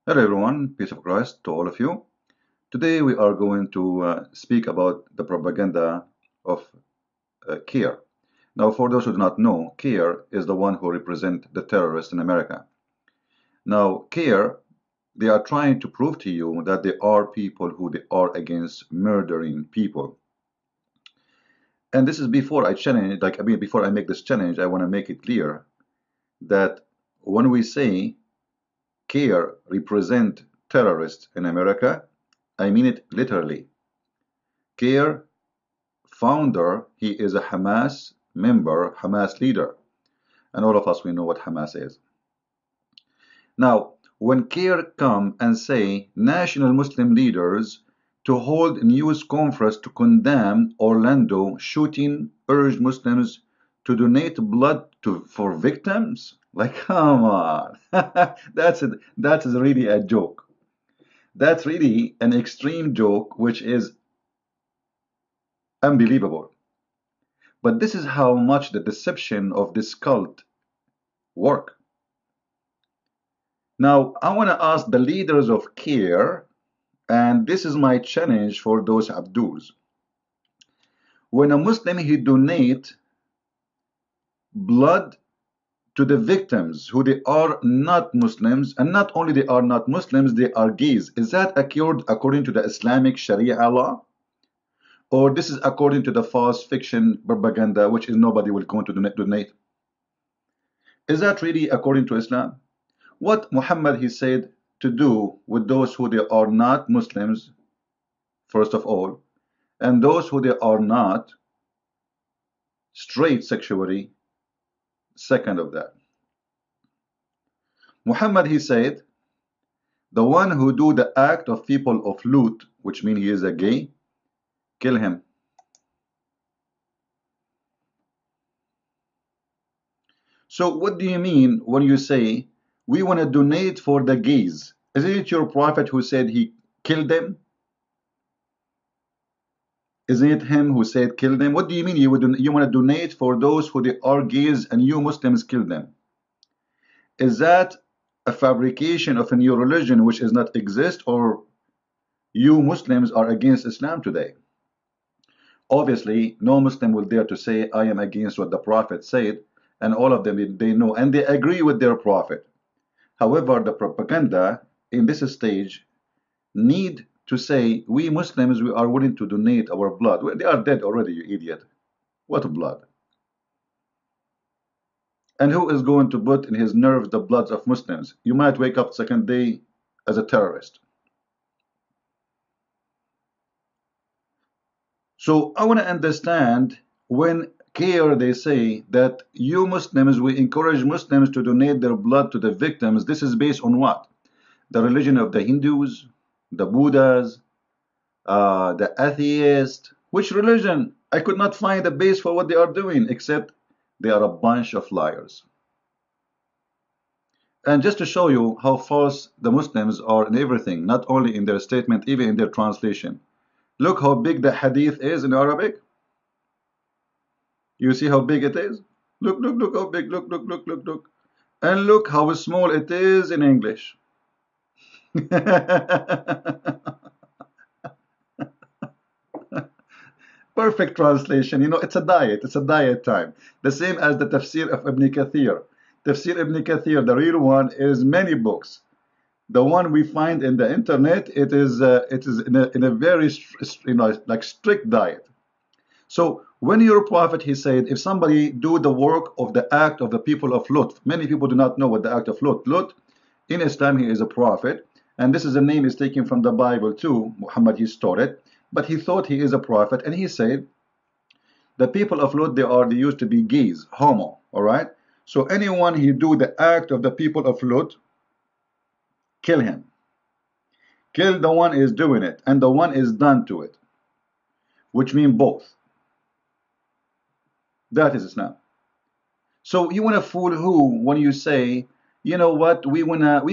Hello everyone, peace of Christ to all of you. Today we are going to speak about the propaganda of CAIR. Now, for those who do not know, CAIR is the one who represent the terrorists in America. Now, CAIR, they are trying to prove to you that there are people who they are against murdering people. And this is before I challenge, before I make this challenge, I want to make it clear that when we say CAIR represent terrorists in America, I mean it literally. CAIR founder, he is a Hamas member, Hamas leader. And all of us, we know what Hamas is. Now, when CAIR come and say national Muslim leaders to hold news conference to condemn Orlando shooting, urge Muslims to donate blood for victims, like come on, that's really a joke. That's really an extreme joke, which is unbelievable. But this is how much the deception of this cult work. Now, I want to ask the leaders of CAIR, and this is my challenge for those Abduls. When a Muslim he donate blood to the victims who they are not Muslims, and not only they are not Muslims, they are gays. Is that according to the Islamic Sharia law? Or this is according to the false fiction propaganda, which is nobody will go to donate? Is that really according to Islam? What Muhammad he said to do with those who they are not Muslims, first of all, and those who they are not straight sexually, second of that. Muhammad he said, the one who do the act of people of Lut, which means he is a gay, kill him. So what do you mean when you say we want to donate for the gays? Isn't it your prophet who said he killed them? Isn't it him who said kill them? What do you mean you want to donate for those who they are gays and you Muslims kill them? Is that a fabrication of a new religion which does not exist, or you Muslims are against Islam today? Obviously, no Muslim will dare to say I am against what the Prophet said, and all of them they know and they agree with their Prophet. However, the propaganda in this stage need to say we Muslims we are willing to donate our blood. Well, they are dead already, you idiot. What blood? And who is going to put in his nerves the bloods of Muslims? You might wake up second day as a terrorist. So I want to understand when CAIR they say that you Muslims, we encourage Muslims to donate their blood to the victims. This is based on what? The religion of the Hindus, the Buddhas, the atheists. Which religion? I could not find a base for what they are doing except they are a bunch of liars. And just to show you how false the Muslims are in everything, not only in their statement, even in their translation. Look how big the hadith is in Arabic. You see how big it is? Look how big, look. And look how small it is in English. Perfect translation. You know, it's a diet time. The same as the tafsir of Ibn Kathir. Tafsir Ibn Kathir, the real one, is many books. The one we find in the internet, it is in a very like strict diet. So when your prophet he said, if somebody do the work of the act of the people of Lut, many people do not know what the act of Lut. Lut in Islam he is a prophet, and this is a name is taken from the Bible too. Muhammad he stole it, but he thought he is a prophet, and he said the people of Lut they used to be gays, homo. All right. So anyone he do the act of the people of Lut, kill him. Kill the one is doing it and the one is done to it, which mean both. That is Islam. So you want to fool who when you say, you know what, we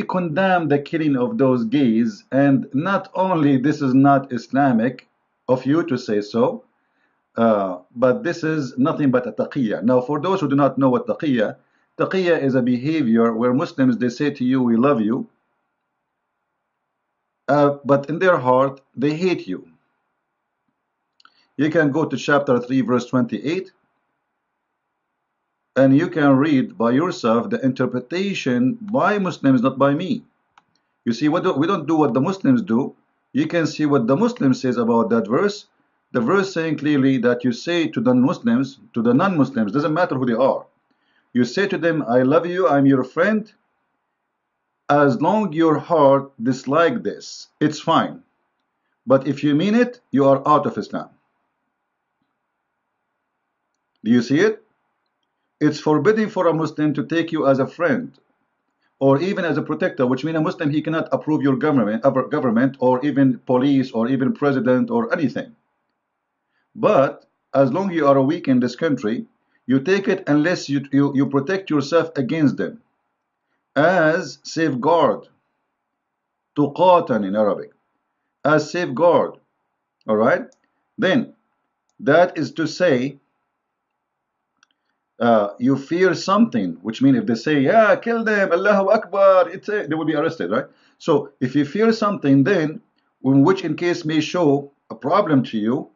condemn the killing of those gays, and not only this is not Islamic of you to say so, but this is nothing but a taqiyya. Now, for those who do not know what taqiyya is a behavior where Muslims they say to you, we love you, but in their heart they hate you. You can go to chapter 3 verse 28 and you can read by yourself the interpretation by Muslims, not by me. You see, we don't do what the Muslims do. You can see what the Muslim says about that verse. The verse saying clearly that you say to the Muslims, to the non-Muslims, doesn't matter who they are, you say to them, I love you, I'm your friend, as long your heart dislike this, it's fine. But if you mean it, you are out of Islam. Do you see it? It's forbidden for a Muslim to take you as a friend or even as a protector, which means a Muslim, he cannot approve your government or even police or even president or anything. But as long as you are weak in this country, you take it unless you protect yourself against them as safeguard, tuqatan in Arabic, as safeguard. All right, then that is to say you fear something, which means if they say, yeah, kill them, Allahu Akbar, they will be arrested, right? So if you fear something, then which in case may show a problem to you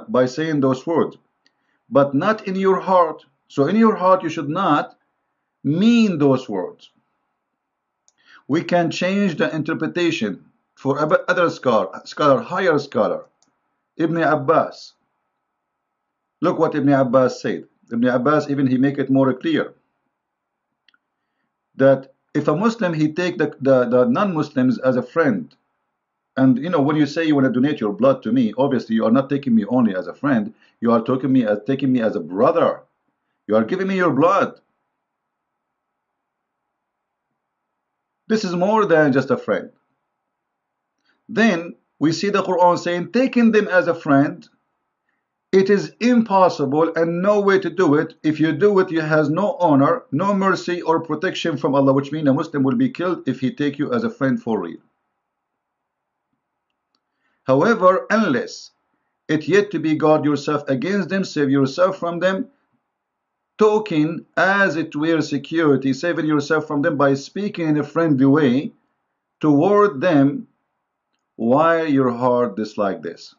by saying those words, but not in your heart. So in your heart you should not mean those words. We can change the interpretation for other scholar, higher scholar, Ibn Abbas. Look what Ibn Abbas said. Ibn Abbas, even he make it more clear that if a Muslim, he take the non-Muslims as a friend, and you know, when you say you want to donate your blood to me, obviously you are not taking me only as a friend, you are taking me as a brother. You are giving me your blood. This is more than just a friend. Then we see the Quran saying, taking them as a friend, it is impossible and no way to do it. If you do it, you has no honor, no mercy or protection from Allah, which means a Muslim will be killed if he take you as a friend for real. However, unless it yet to be guard yourself against them, save yourself from them, talking as it were security, saving yourself from them by speaking in a friendly way toward them, while your heart dislike this.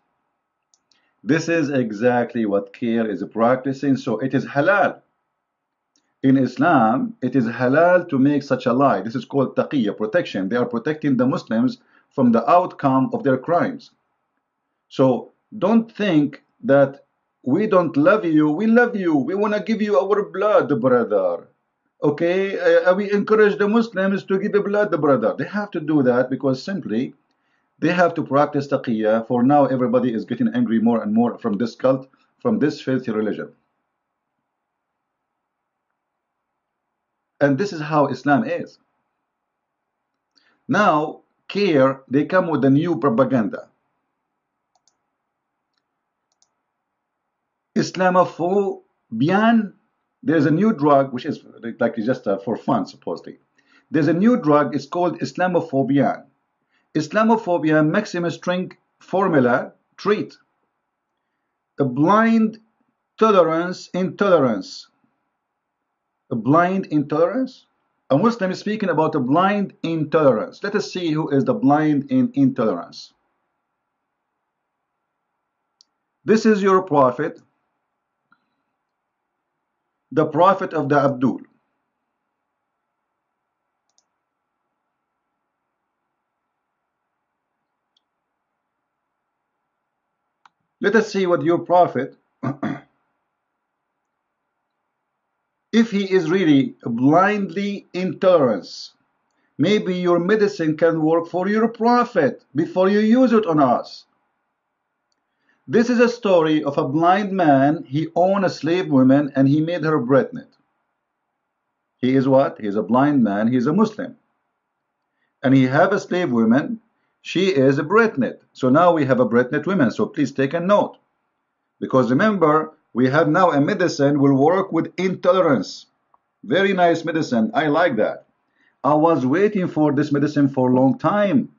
This is exactly what CAIR is practicing. So it is halal. In Islam, it is halal to make such a lie. This is called taqiyya, protection. They are protecting the Muslims from the outcome of their crimes. So don't think that we don't love you. We love you. We want to give you our blood, brother. Okay? We encourage the Muslims to give blood, brother. They have to do that because simply they have to practice taqiyya. For now, everybody is getting angry more and more from this cult, from this filthy religion. And this is how Islam is. Now, CAIR, they come with a new propaganda. ISLAMOPHOBIN, there's a new drug, which is like just for fun, supposedly. There's a new drug, it's called ISLAMOPHOBIN. Islamophobia maximum strength formula treat a blind intolerance. A blind intolerance? A Muslim is speaking about a blind intolerance. Let us see who is the blind in intolerance. This is your prophet, the prophet of the Abdul. Let us see what your prophet, if he is really blindly intolerant, maybe your medicine can work for your prophet before you use it on us. This is a story of a blind man. He owned a slave woman and he made her pregnant. He is what? He is a blind man. He is a Muslim. And he have a slave woman. She is a pregnant. So now we have a pregnant woman. So please take a note. Because remember, we have now a medicine will work with intolerance. Very nice medicine. I like that. I was waiting for this medicine for a long time.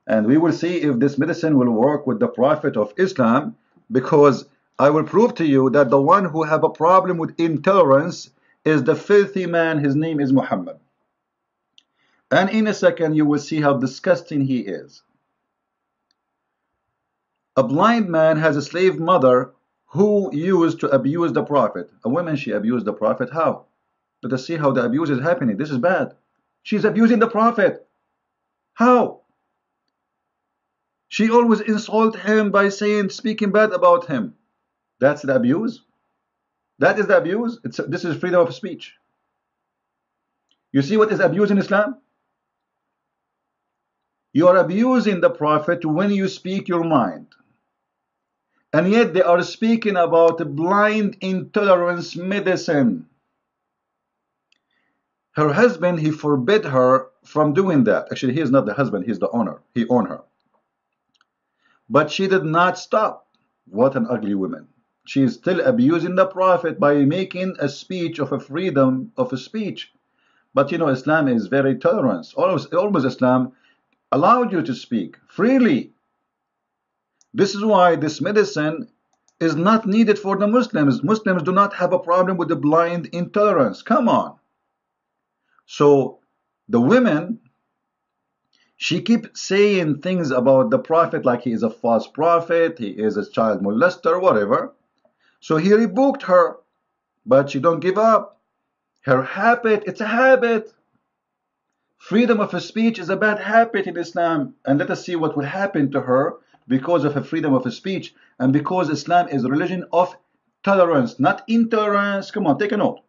And we will see if this medicine will work with the Prophet of Islam, because I will prove to you that the one who have a problem with intolerance is the filthy man. His name is Muhammad. And in a second, you will see how disgusting he is. A blind man has a slave mother who used to abuse the Prophet. A woman, she abused the Prophet. How? Let us see how the abuse is happening. This is bad. She's abusing the Prophet. How? She always insults him by speaking bad about him. That's the abuse? That is the abuse? This is freedom of speech. You see what is abuse in Islam? You are abusing the Prophet when you speak your mind. And yet they are speaking about blind intolerance medicine. Her husband, he forbid her from doing that. Actually, he is not the husband, he's the owner. He owned her. But she did not stop. What an ugly woman. She is still abusing the Prophet by making a speech of a freedom of a speech. But you know, Islam is very tolerant. Always Islam allowed you to speak freely. This is why this medicine is not needed for the Muslims. Muslims do not have a problem with the blind intolerance. Come on. So the women, she keeps saying things about the Prophet like he is a false prophet, he is a child molester, whatever. So he rebuked her, but she don't give up. Her habit, it's a habit. Freedom of speech is a bad habit in Islam. And let us see what will happen to her because of her freedom of speech and because Islam is a religion of tolerance, not intolerance. Come on, take a note.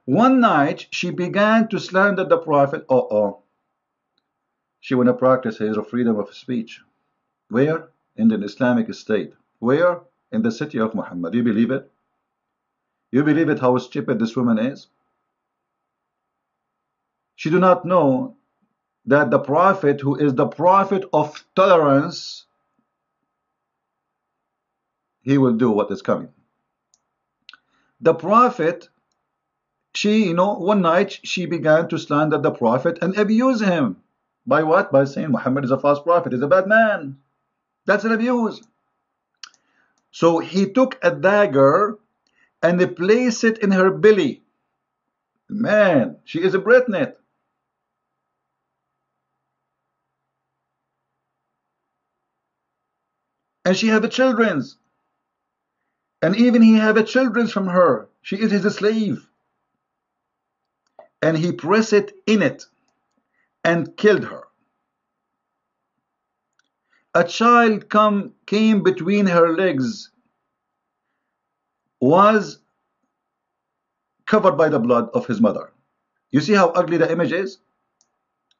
One night, she began to slander the Prophet. She want to practice his freedom of speech. Where? In the Islamic State. Where? In the city of Muhammad. You believe it? You believe it how stupid this woman is? She do not know that the Prophet, who is the Prophet of tolerance, he will do what is coming. The Prophet, one night she began to slander the Prophet and abuse him. By what? By saying Muhammad is a false prophet, he's a bad man. That's an abuse. So he took a dagger and he placed it in her belly. Man, she is a pregnant. And she have a children. And even he have a children from her. She is his slave. And he pressed it in it and killed her. A child came between her legs, was covered by the blood of his mother. You see how ugly the image is?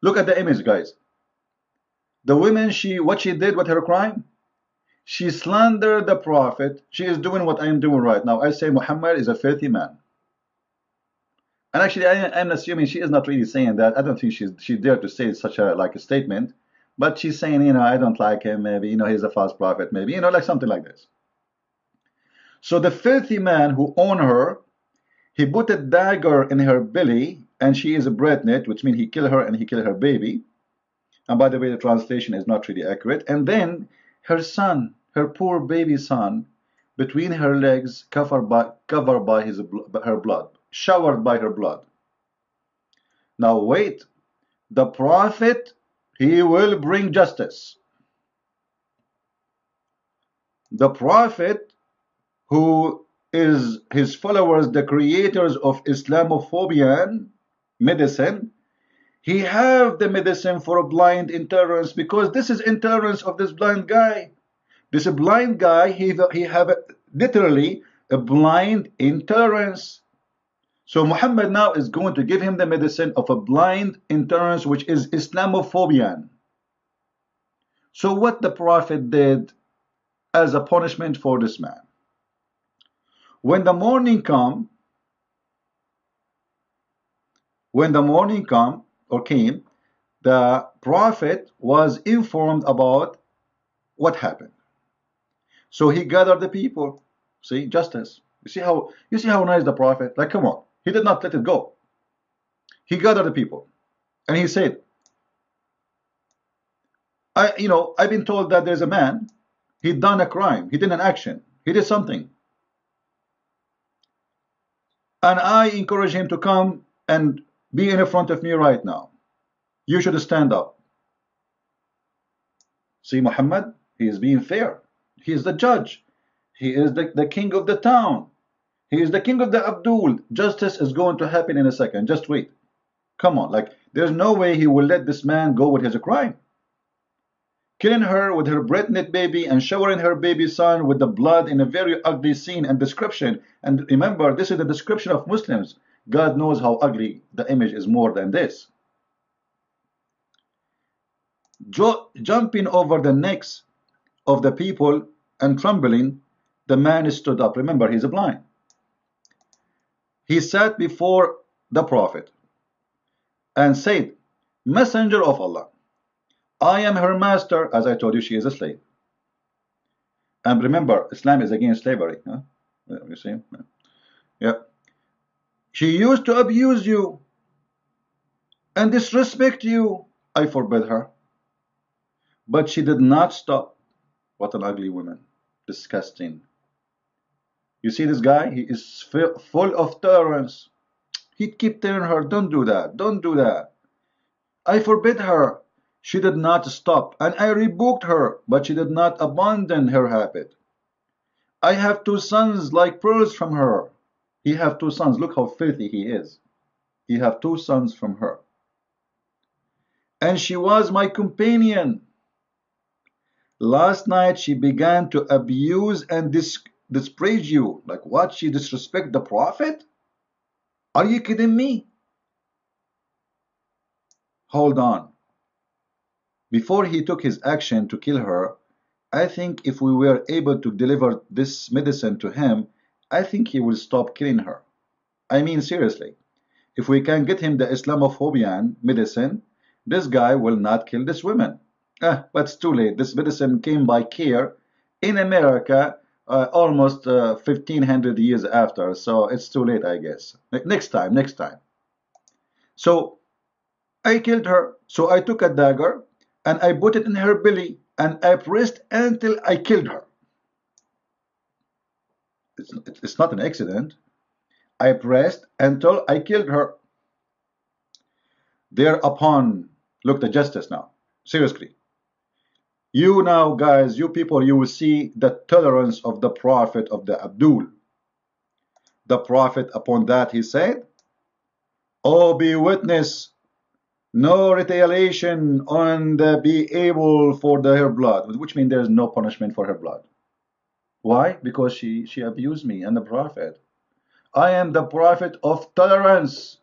Look at the image, guys. The woman, what she did with her crime? She slandered the Prophet. She is doing what I am doing right now. I say Muhammad is a filthy man. And actually, I'm assuming she is not really saying that. I don't think she dared to say such a statement. But she's saying, I don't like him. Maybe, he's a false prophet. Maybe, like something like this. So the filthy man who owned her, he put a dagger in her belly, and she is a pregnant, which means he killed her and he killed her baby. And by the way, the translation is not really accurate. And then her son, her poor baby son, between her legs, covered by her blood, showered by her blood. Now wait, the Prophet, he will bring justice. The Prophet, who is his followers, the creators of Islamophobian medicine, he have the medicine for blind intolerance, because this is intolerance of this blind guy. This blind guy, he have literally a blind intolerance. So Muhammad now is going to give him the medicine of a blind intolerance, which is Islamophobian. So what the Prophet did as a punishment for this man? When the morning came, the Prophet was informed about what happened. So he gathered the people. See, justice. You see how nice the Prophet. Like, come on, he did not let it go. He gathered the people, and he said, I've been told that there's a man. He done a crime. He did an action. He did something, and I encourage him to come and be in front of me right now. You should stand up. See, Muhammad, he is being fair. He is the judge. He is the king of the town. He is the king of the Abdul. Justice is going to happen in a second. Just wait. Come on, like, there's no way he will let this man go with his crime. Killing her with her pregnant baby and showering her baby son with the blood in a very ugly scene and description. And remember, this is the description of Muslims. God knows how ugly the image is more than this. Jumping over the necks of the people and trembling, the man stood up. Remember, he's blind. He sat before the Prophet and said, Messenger of Allah, I am her master. As I told you, she is a slave. And remember, Islam is against slavery. Huh? You see? Yeah. She used to abuse you and disrespect you. I forbid her. But she did not stop. What an ugly woman. Disgusting. You see this guy? He is full of tolerance. He'd keep telling her, don't do that, don't do that. I forbid her. She did not stop, and I rebuked her, but she did not abandon her habit. I have 2 sons like pearls from her. He have 2 sons. Look how filthy he is. He have 2 sons from her. And she was my companion. Last night she began to abuse and dispraise you. Like what? She disrespect the Prophet? Are you kidding me? Hold on. Before he took his action to kill her, I think if we were able to deliver this medicine to him, I think he will stop killing her. I mean, seriously. If we can get him the ISLAMOPHOBIN medicine, this guy will not kill this woman. But it's too late. This medicine came by CAIR in America almost 1500 years after, so it's too late, I guess. Next time. So I killed her. So I took a dagger and I put it in her belly and I pressed until I killed her. It's not an accident. I pressed until I killed her. Thereupon, look, the justice now. Seriously. You now, guys, you people, you will see the tolerance of the Prophet of the Abdul. The Prophet, upon that, he said, "Oh, be witness, no retaliation on the be able for her blood," which means there is no punishment for her blood. Why? Because she abused me and the Prophet. I am the Prophet of tolerance.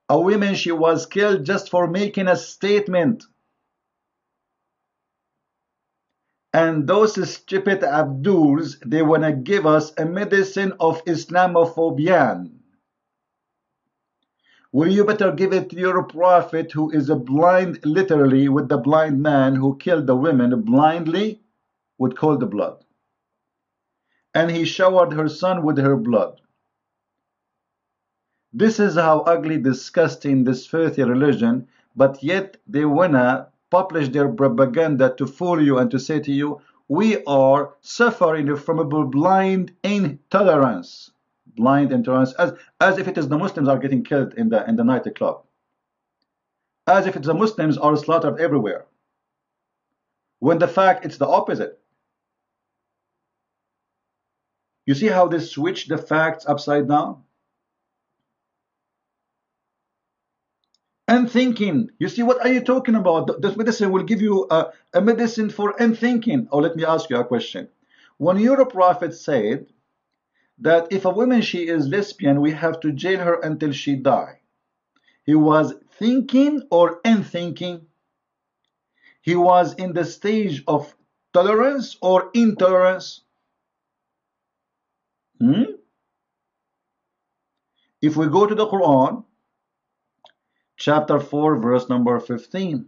A woman, she was killed just for making a statement. And those stupid Abduls, they want to give us a medicine of Islamophobia. Well, you better give it to your Prophet who is blind, literally, with the blind man who killed the women blindly with cold blood. And he showered her son with her blood. This is how ugly, disgusting this filthy religion, but yet they wanna publish their propaganda to fool you and to say to you, we are suffering from a blind intolerance. Blind intolerance, as if it is the Muslims are getting killed in the nightclub. As if it's the Muslims are slaughtered everywhere. When the fact it's the opposite. You see how they switch the facts upside down? Unthinking. You see, what are you talking about? This medicine will give you a medicine for unthinking. Oh, let me ask you a question. When your Prophet said that if a woman, she is lesbian, we have to jail her until she die, he was thinking or unthinking? He was in the stage of tolerance or intolerance? If we go to the Quran, chapter 4, verse number 15,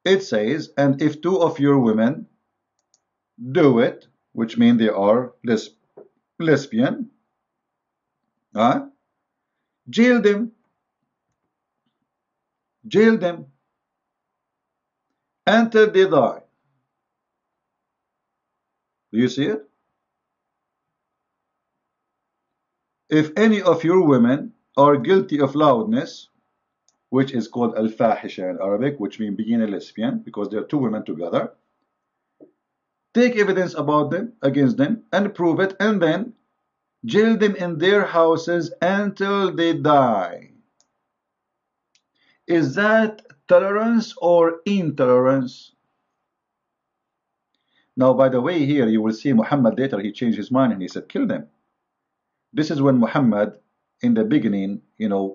it says, and if 2 of your women do it, which means they are lesbian, jail them until they die. Do you see it? If any of your women are guilty of loudness, which is called al-fahisha in Arabic, which means being a lesbian, because there are two women together. Take evidence about them, against them, and prove it, and then jail them in their houses until they die. Is that tolerance or intolerance? Now, by the way, here you will see Muhammad later, he changed his mind and he said, kill them. This is when Muhammad, in the beginning,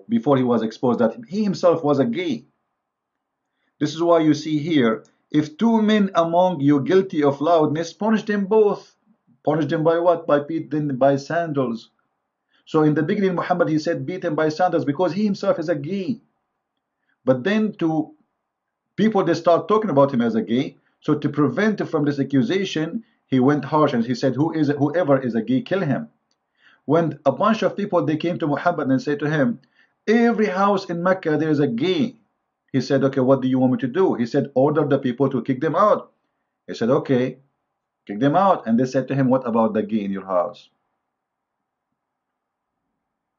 before he was exposed that he himself was a gay. This is why you see here, if two men among you guilty of loudness, punish them both. Punish them by what? By beat them by sandals. So in the beginning, Muhammad, he said beat them by sandals because he himself is a gay. But then to people, they start talking about him as a gay. So to prevent from this accusation, he went harsh and he said, whoever is a gay, kill him. When a bunch of people, they came to Muhammad and said to him, every house in Mecca there is a gay. He said, okay, what do you want me to do? He said, order the people to kick them out. He said, okay, kick them out. And they said to him, what about the gay in your house?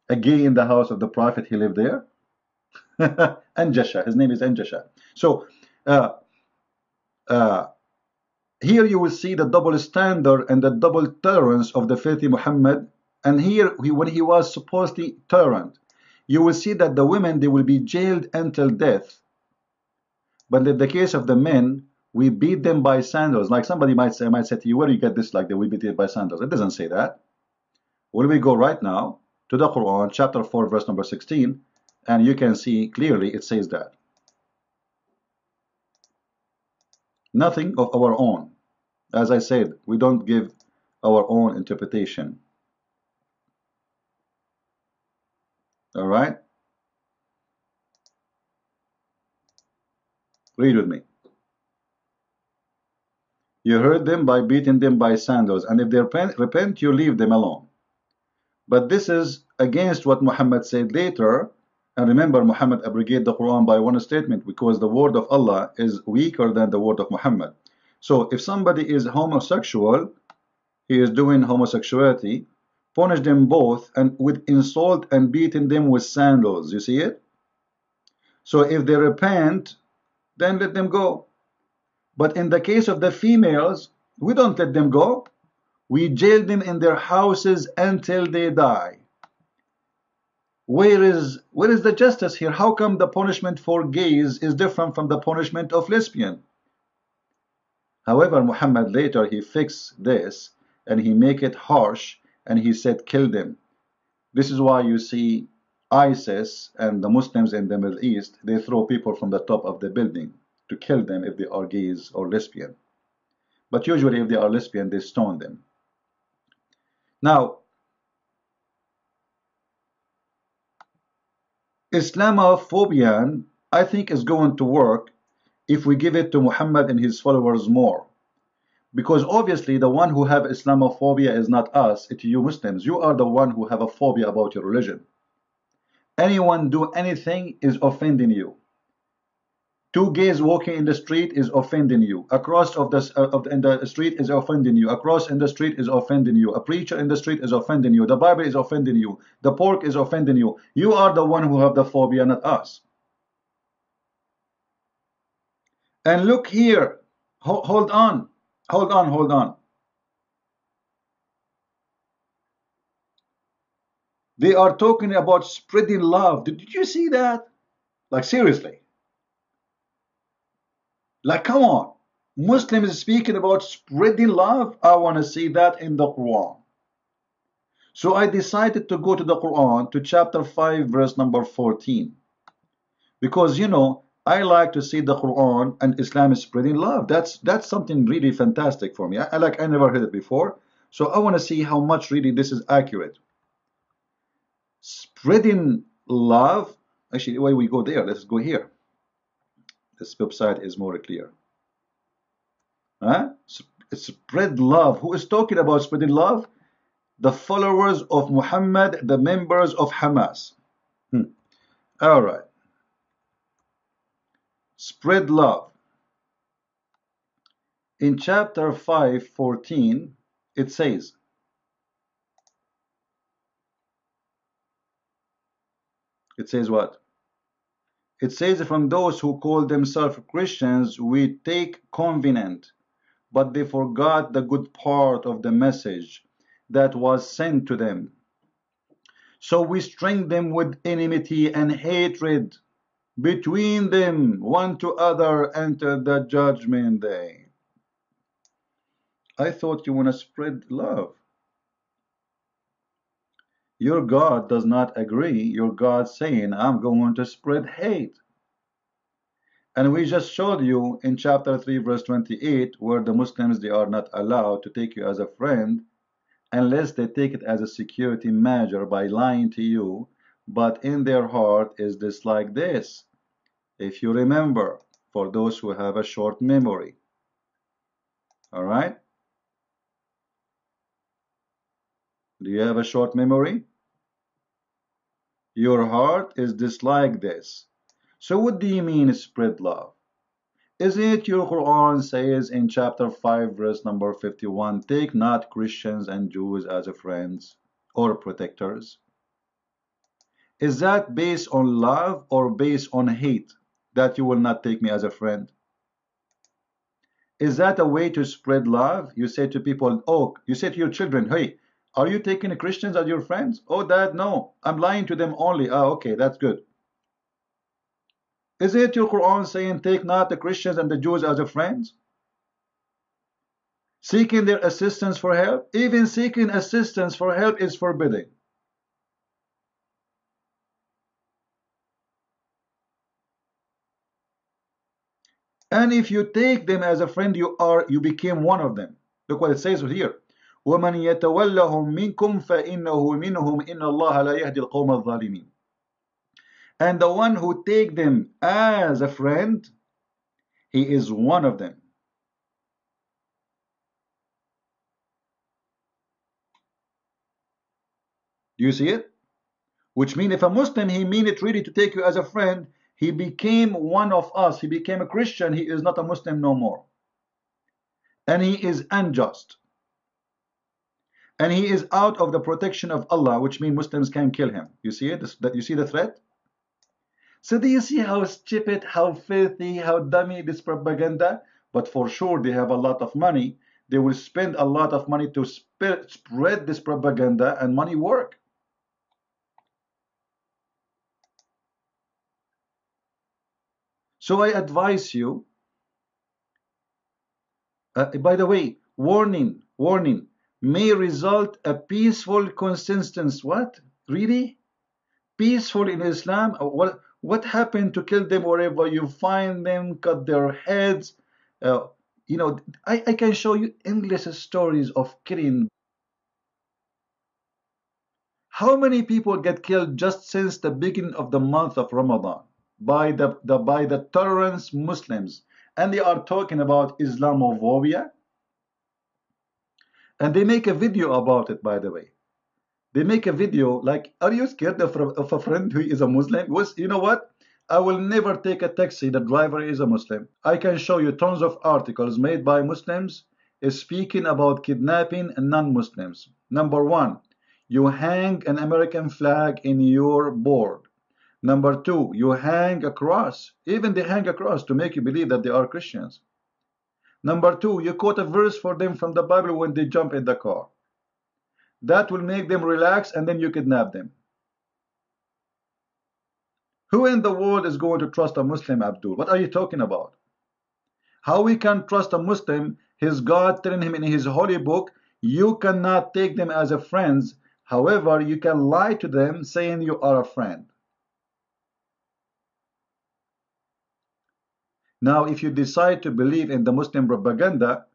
A gay in the house of the Prophet, he lived there. Anjasha, his name is Anjasha. So here you will see the double standard and the double tolerance of the filthy Muhammad. And here, when he was supposedly tolerant, you will see that the women, they will be jailed until death. But in the case of the men, we beat them by sandals. Like somebody might say to you, where do you get this, like that we beat it by sandals? It doesn't say that. Well, we go right now to the Quran, chapter 4, verse number 16, and you can see clearly it says that. Nothing of our own. As I said, we don't give our own interpretation. All right? Read with me. You hurt them by beating them by sandals, and if they repent, you leave them alone. But this is against what Muhammad said later. And remember, Muhammad abrogated the Quran by one statement because the word of Allah is weaker than the word of Muhammad. So if somebody is homosexual, he is doing homosexuality, punish them both and with insult and beating them with sandals. You see it? So if they repent, then let them go. But in the case of the females, we don't let them go. We jail them in their houses until they die. Where is the justice here? How come the punishment for gays is different from the punishment of lesbian? However, Muhammad later, he fixed this and he make it harsh and he said kill them. This is why you see ISIS and the Muslims in the Middle East, they throw people from the top of the building to kill them if they are gays or lesbian. But usually if they are lesbian, they stone them. Now, Islamophobia, I think, is going to work if we give it to Muhammad and his followers more. Because obviously the one who have Islamophobia is not us, it's you Muslims. You are the one who have a phobia about your religion. Anyone do anything is offending you. Two gays walking in the street is offending you. Across in the street is offending you. Across in the street is offending you. A preacher in the street is offending you. The Bible is offending you. The pork is offending you. You are the one who have the phobia, not us. And look here. Hold on. Hold on. Hold on. They are talking about spreading love. Did you see that? Like seriously. Like, come on. Muslims speaking about spreading love. I want to see that in the Quran. So I decided to go to the Quran to chapter 5 verse number 14. Because I like to see the Quran and Islam is spreading love. That's something really fantastic for me. I never heard it before. So I want to see how much really this is accurate. Spreading love. Actually, why we go there? Let's go here. This website is more clear. Huh? Spread love. Who is talking about spreading love? The followers of Muhammad, the members of Hamas. All right. Spread love. In chapter 5:14, it says, what? It says, from those who call themselves Christians, we take covenant, but they forgot the good part of the message that was sent to them. So we string them with enmity and hatred between them, one to other, until the judgment day. I thought you want to spread love. Your God does not agree. Your God saying, I'm going to spread hate. And we just showed you in chapter 3 verse 28 where the Muslims, they are not allowed to take you as a friend unless they take it as a security measure by lying to you, but in their heart is this like this. If you remember, for those who have a short memory. All right? Do you have a short memory? Your heart is this like this. So what do you mean spread love? Is it your Quran says in chapter 5 verse number 51, take not Christians and Jews as friends or protectors? Is that based on love or based on hate that you will not take me as a friend? Is that a way to spread love? You say to people, oh, you say to your children, hey, are you taking the Christians as your friends? Oh, Dad, no, I'm lying to them only. Ah, okay, that's good. Is it your Quran saying, take not the Christians and the Jews as friends? Seeking their assistance for help? Even seeking assistance for help is forbidden. And if you take them as a friend, you became one of them. Look what it says here. وَمَنْ يَتَوَلَّهُمْ مِنْكُمْ فَإِنَّهُ مِنْهُمْ إِنَّ اللَّهَ لَا يَهْدِي الْقَوْمَ الظَّالِمِينَ. And the one who take them as a friend, he is one of them. Do you see it? Which means if a Muslim, he mean it really to take you as a friend, he became one of us. He became a Christian. He is not a Muslim no more. And he is unjust. And he is out of the protection of Allah, which means Muslims can kill him. You see it? You see the threat? So do you see how stupid, how filthy, how dummy this propaganda? But for sure they have a lot of money. They will spend a lot of money to spread this propaganda, and money work. So I advise you, by the way, warning, warning, may result a peaceful coexistence. What? Really? Peaceful in Islam? What happened to kill them wherever you find them, cut their heads? You know, I can show you endless stories of killing. How many people get killed just since the beginning of the month of Ramadan by the tolerant Muslims? And they are talking about Islamophobia, and they make a video about it, by the way. They make a video like, are you scared of a friend who is a Muslim? You know what? I will never take a taxi. The driver is a Muslim. I can show you tons of articles made by Muslims speaking about kidnapping non-Muslims. Number one, you hang an American flag in your board. Number two, you hang a cross. Even they hang a cross to make you believe that they are Christians. Number two, you quote a verse for them from the Bible when they jump in the car. That will make them relax, and then you kidnap them. Who in the world is going to trust a Muslim, Abdul? What are you talking about? How we can trust a Muslim? His God telling him in his holy book, you cannot take them as a friends. However, you can lie to them saying you are a friend. Now, if you decide to believe in the Muslim propaganda,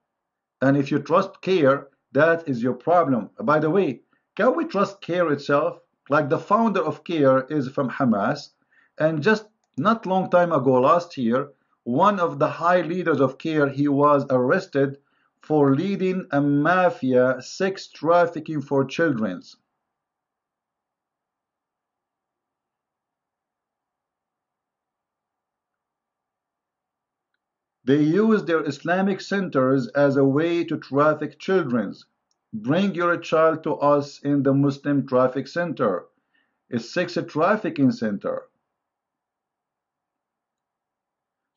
and if you trust CAIR, that is your problem. By the way, can we trust CAIR itself? Like the founder of CAIR is from Hamas, and just not long time ago, last year, one of the high leaders of CAIR, he was arrested for leading a mafia sex trafficking for children. They use their Islamic centers as a way to traffic children. Bring your child to us in the Muslim traffic center, a sex trafficking center.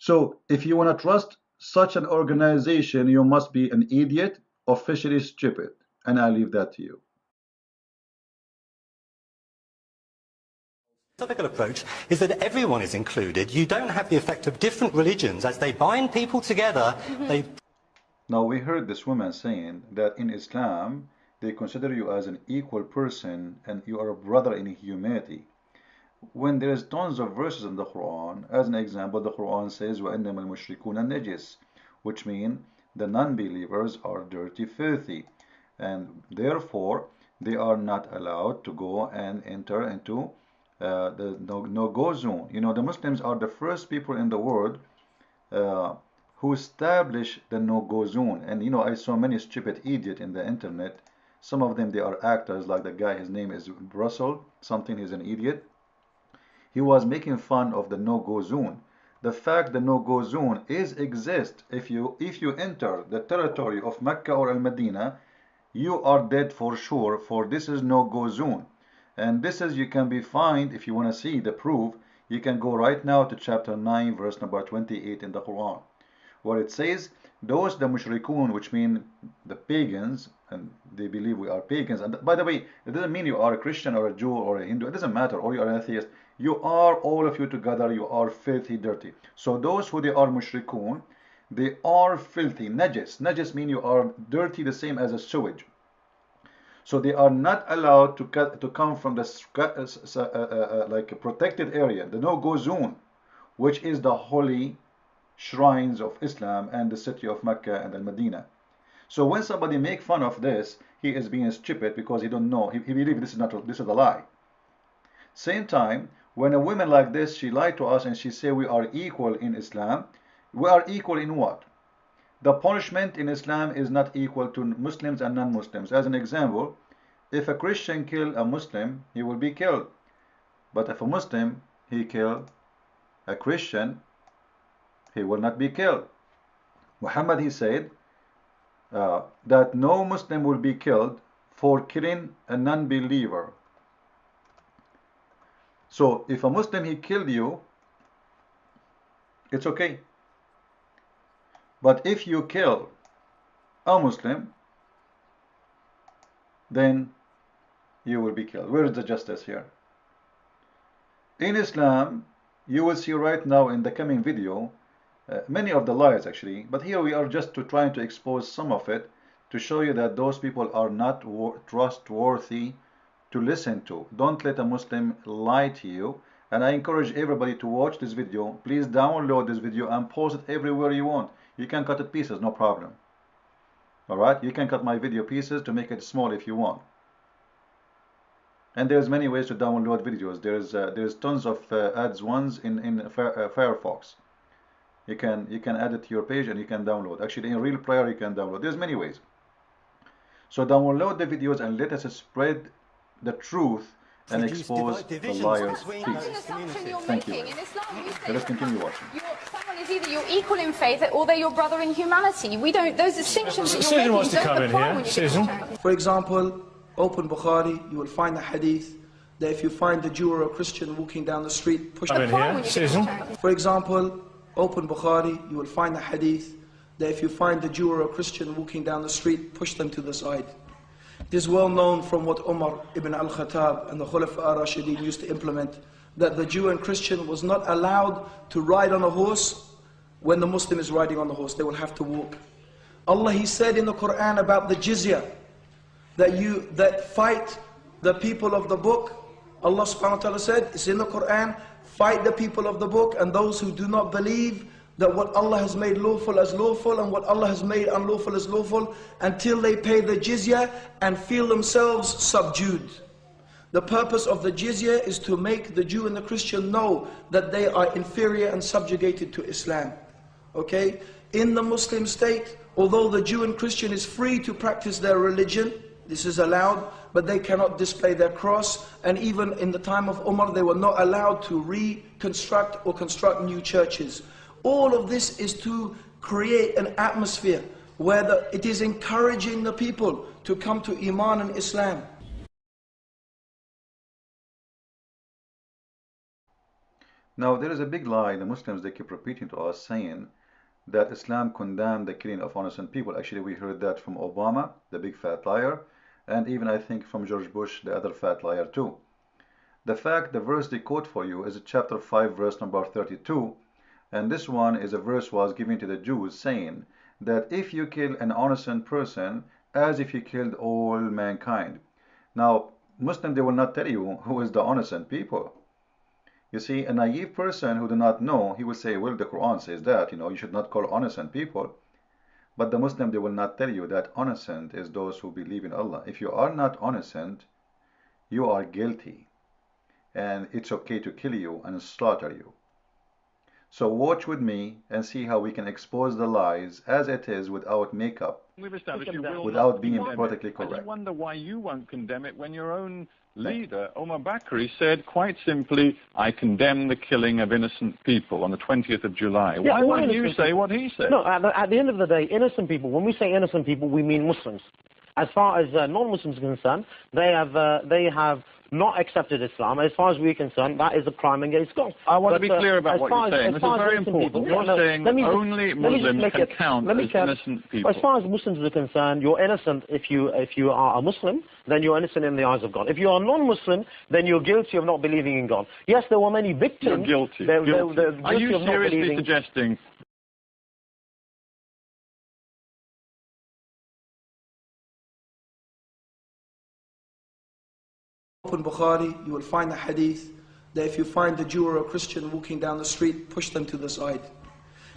So if you want to trust such an organization, you must be an idiot, officially stupid, and I leave that to you. Philosophical approach is that everyone is included. You don't have the effect of different religions as they bind people together. Now we heard this woman saying that in Islam they consider you as an equal person and you are a brother in humanity. When there is tons of verses in the Quran, as an example, the Quran says وَإِنَّمَا الْمُشْرِكُونَ النَّجِسِ, which means the non-believers are dirty, filthy, and therefore they are not allowed to go and enter into the no-go zone. You know, the Muslims are the first people in the world who established the no-go zone. And you know, I saw many stupid idiots in the internet. Some of them, they are actors, like the guy, his name is Russell something, he's an idiot. He was making fun of the no-go zone. The fact the no-go zone exists, if you enter the territory of Mecca or Al-Medina, you are dead for sure, for this is no-go zone. And this is, you can be fined. If you want to see the proof, you can go right now to chapter 9 verse number 28 in the Quran, where it says those the mushrikun, which mean the pagans, and they believe we are pagans. And by the way, it doesn't mean you are a Christian or a Jew or a Hindu, it doesn't matter, or you are an atheist. You are, all of you together, you are filthy, dirty. So those who they are mushrikun, they are filthy. Najis mean you are dirty, the same as a sewage. So they are not allowed to come from the like a protected area, the no-go zone, which is the holy shrines of Islam and the city of Mecca and Al-Medina. So when somebody make fun of this, he is being stupid because he don't know. He believes this is a lie. Same time, when a woman like this, she lied to us and she say we are equal in Islam. We are equal in what? The punishment in Islam is not equal to Muslims and non-Muslims. As an example, if a Christian kill a Muslim, he will be killed. But if a Muslim, he kill a Christian, he will not be killed. Muhammad, he said that no Muslim will be killed for killing a non-believer. So if a Muslim, he killed you, it's okay. But if you kill a Muslim, then you will be killed. Where is the justice here? In Islam, you will see right now in the coming video many of the lies actually, but here we are just trying to expose some of it to show you that those people are not trustworthy to listen to. Don't let a Muslim lie to you. And I encourage everybody to watch this video. Please download this video and post it everywhere you want. You can cut it pieces, no problem. Alright, you can cut my video pieces to make it small if you want. And there's many ways to download videos. There's tons of ads ones in Firefox. You can add it to your page and you can download. Actually, in Real Player you can download. There's many ways. So download the videos and let us spread the truth and expose the liars' peace. Thank you. Let us continue watching. Someone is either you're equal in faith or they're your brother in humanity. We don't, those distinctions that you're making wants to come in here. Susan. For example, open Bukhari, you will find a hadith that if you find a Jew or a Christian walking down the street, push them. Come in here. Susan. For example, open Bukhari, you will find a hadith that if you find a Jew or a Christian walking down the street, push them to the side. It is well known from what Umar ibn al-Khattab and the Khulafa ar-Rashidin used to implement, that the Jew and Christian was not allowed to ride on a horse when the Muslim is riding on the horse. They will have to walk. Allah, He said in the Quran about the jizya, that fight the people of the book. Allah subhanahu wa ta'ala said, it's in the Quran, fight the people of the book and those who do not believe that what Allah has made lawful as lawful and what Allah has made unlawful as lawful, until they pay the jizya and feel themselves subdued. The purpose of the jizya is to make the Jew and the Christian know that they are inferior and subjugated to Islam. Okay? In the Muslim state, although the Jew and Christian is free to practice their religion, this is allowed, but they cannot display their cross. And even in the time of Umar, they were not allowed to reconstruct or construct new churches. All of this is to create an atmosphere where it is encouraging the people to come to Iman and Islam. Now, there is a big lie the Muslims they keep repeating to us, saying that Islam condemned the killing of innocent people. Actually, we heard that from Obama, the big fat liar, and even I think from George Bush, the other fat liar too. The verse they quote for you is chapter 5, verse number 32, and this one is a verse was given to the Jews saying that if you kill an innocent person, as if you killed all mankind. Now, Muslims, they will not tell you who is the innocent people. You see, a naive person who do not know, he will say, well, the Quran says that, you should not call innocent people. But the Muslim, they will not tell you that innocent is those who believe in Allah. If you are not innocent, you are guilty. And it's okay to kill you and slaughter you. So watch with me and see how we can expose the lies as it is without makeup, without being politically correct. I just wonder why you won't condemn it when your own leader, Omar Bakri, said quite simply, I condemn the killing of innocent people on the 20th of July. Yeah, why won't you say what he said? No, at the end of the day, innocent people, when we say innocent people, we mean Muslims. As far as non-Muslims are concerned, they have not accepted Islam. As far as we're concerned, that is a crime against God. I want to be clear about what you're saying. This is very important. You're saying only Muslims can count as innocent people. As far as Muslims are concerned, you're innocent if you are a Muslim, then you're innocent in the eyes of God. If you are non-Muslim, then you're guilty of not believing in God. Yes, there were many victims. You're guilty. Are you seriously suggesting Open Bukhari, you will find a hadith that if you find a Jew or a Christian walking down the street, push them to the side.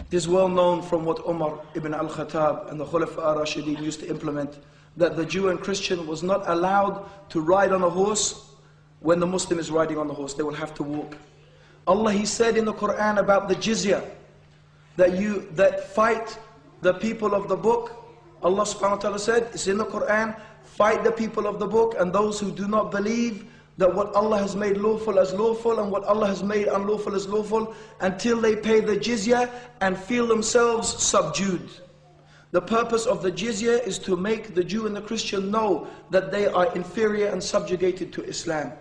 It is well known from what Umar ibn al-Khattab and the Khulafa ar-Rashidin used to implement, that the Jew and Christian was not allowed to ride on a horse when the Muslim is riding on the horse. They will have to walk. Allah, He said in the Quran about the jizya, that fight the people of the book. Allah subhanahu wa ta'ala said, it's in the Quran, fight the people of the book and those who do not believe that what Allah has made lawful as lawful and what Allah has made unlawful as lawful, until they pay the jizya and feel themselves subdued. The purpose of the jizya is to make the Jew and the Christian know that they are inferior and subjugated to Islam.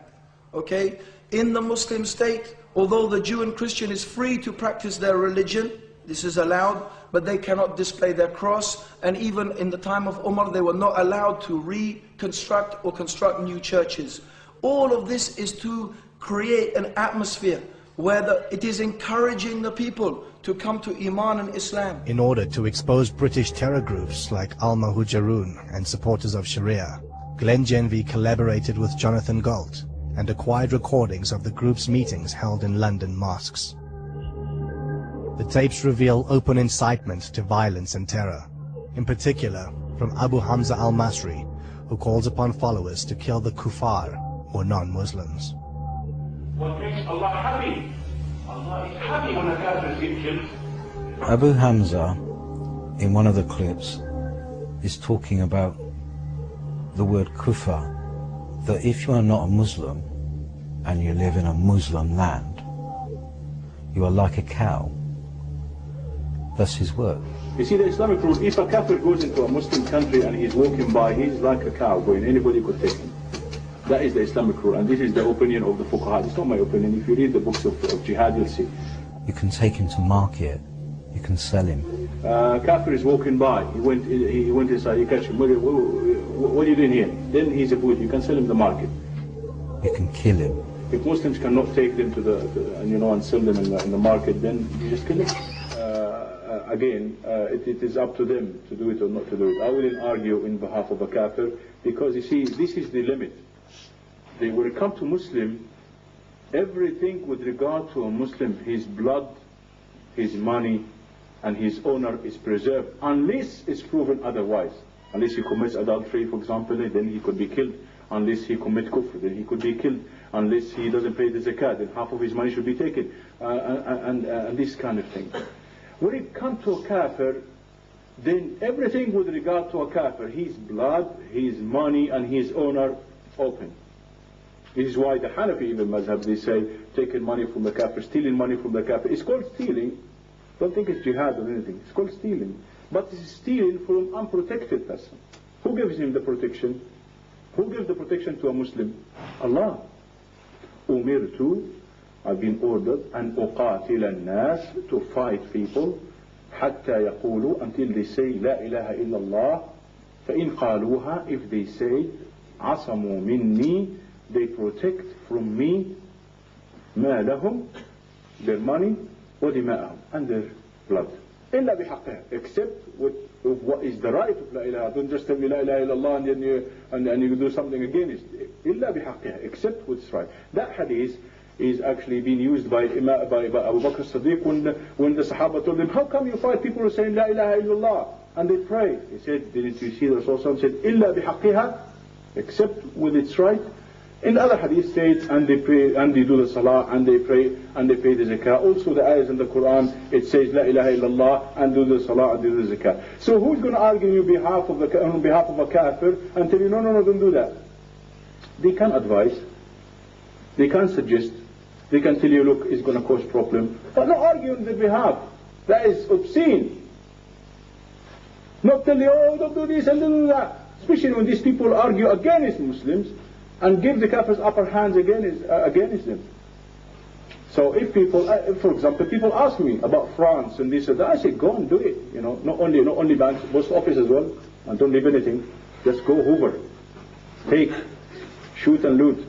Okay? In the Muslim state, although the Jew and Christian is free to practice their religion, this is allowed, but they cannot display their cross. And even in the time of Umar, they were not allowed to reconstruct or construct new churches. All of this is to create an atmosphere where it is encouraging the people to come to Iman and Islam. In order to expose British terror groups like Al-Muhajirun and supporters of Sharia, Glenn Genvey collaborated with Jonathan Galt and acquired recordings of the group's meetings held in London mosques. The tapes reveal open incitement to violence and terror, in particular from Abu Hamza al-Masri, who calls upon followers to kill the kuffar, or non-Muslims. What makes Allah happy? Allah is happy when a kafir is killed. Abu Hamza, in one of the clips, is talking about the word kufar, that if you are not a Muslim and you live in a Muslim land, you are like a cow. That's his word. You see, the Islamic rule, if a kafir goes into a Muslim country and he's walking by, he's like a cow going, anybody could take him. That is the Islamic rule, and this is the opinion of the fuqaha. It's not my opinion. If you read the books of jihad, you'll see. You can take him to market, you can sell him. Kafir is walking by, he went inside, you catch him, what are you doing here? Then he's a Buddha, you can sell him the market. You can kill him. If Muslims cannot take them to and sell them in the market, then you just kill him. Again, it is up to them to do it or not to do it. I wouldn't argue in behalf of a kafir, because you see, this is the limit. When it comes to Muslim, everything with regard to a Muslim, his blood, his money, and his honor is preserved, unless it's proven otherwise. Unless he commits adultery, for example, then he could be killed. Unless he commits kufr, then he could be killed. Unless he doesn't pay the zakat, then half of his money should be taken. And this kind of thing. When it comes to a kafir, then everything with regard to a kafir, his blood, his money, and his honor, open. This is why the Hanafi even Mazhab, they say, taking money from the kafir, stealing money from the kafir. It's called stealing. Don't think it's jihad or anything. It's called stealing. But it's stealing from an unprotected person. Who gives him the protection? Who gives the protection to a Muslim? Allah. Umirtu I've been ordered أن أقاتل الناس, to fight people, حتى يقولوا, until they say لا إله إلا الله. فإن قالوها, if they say, عصموا مني, they protect from me ما لهم, their money, ودماءهم, and their blood. إلا بحقها, except with what is the right of لا إله. Don't just tell me لا إله إلا الله and then you do something against it. إلا بحقها, except with its right. That hadith is actually being used by Abu Bakr as-Siddiq when the Sahaba told him, how come you fight people who are saying La ilaha illallah and they pray? He said, didn't you see the Rasul said, Illa bihaqqiha, except with its right. In the other hadith states, and they pray, and they do the salah, and they pray, and they pay the zakah. Also the ayahs in the Quran, it says La ilaha illallah, and do the salah, and do the zakah. So who's going to argue on behalf of a kafir and tell you, no, don't do that? They can advise, they can suggest, they can tell you, look, it's going to cause problem, but not argue on their behalf. That is obscene. Not tell you, oh, don't do this and don't do that. Especially when these people argue against Muslims and give the kafirs upper hands against them. So if people, for example, people ask me about France and this and that, I say, go and do it. You know, not only banks, post office as well, and don't leave anything. Just go hoover, take, shoot and loot.